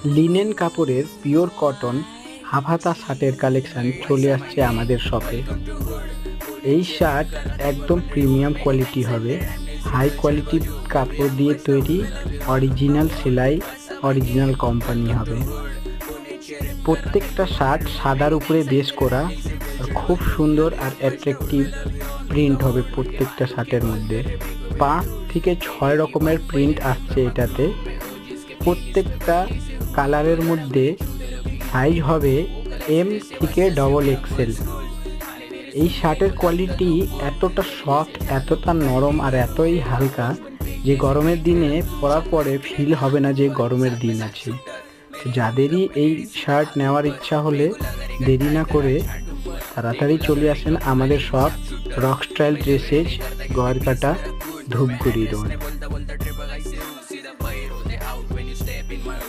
Linen কাপড়ের pure cotton half হাতা শার্টের কালেকশন চলে আসছে আমাদের শপে। এই শার্ট একদম প্রিমিয়াম কোয়ালিটি হবে, হাই কোয়ালিটির কাপড় দিয়ে তৈরি, অরিজিনাল সেলাই, অরিজিনাল কোম্পানি হবে। প্রত্যেকটা শার্ট সাদার উপরে বেস করা, আর খুব সুন্দর আর অ্যাট্রাকটিভ প্রিন্ট হবে প্রত্যেকটা শার্টের মধ্যে। 5 থেকে 6 রকমের প্রিন্ট আসছে এটাতে। প্রত্যেকটা কালারের মধ্যে সাইজ হবে এম থেকে ডবল এক্সেল। এই শার্টের কোয়ালিটি এতটা সফট, এতটা নরম আর এতই হালকা যে গরমের দিনে পরার পরে ফিল হবে না যে গরমের দিন আছে। যাদেরই এই শার্ট নেওয়ার ইচ্ছা হলে দেরি না করে তাড়াতাড়ি চলে আসেন আমাদের shop, rock style dresses, Gayerkata, Dhupguri road.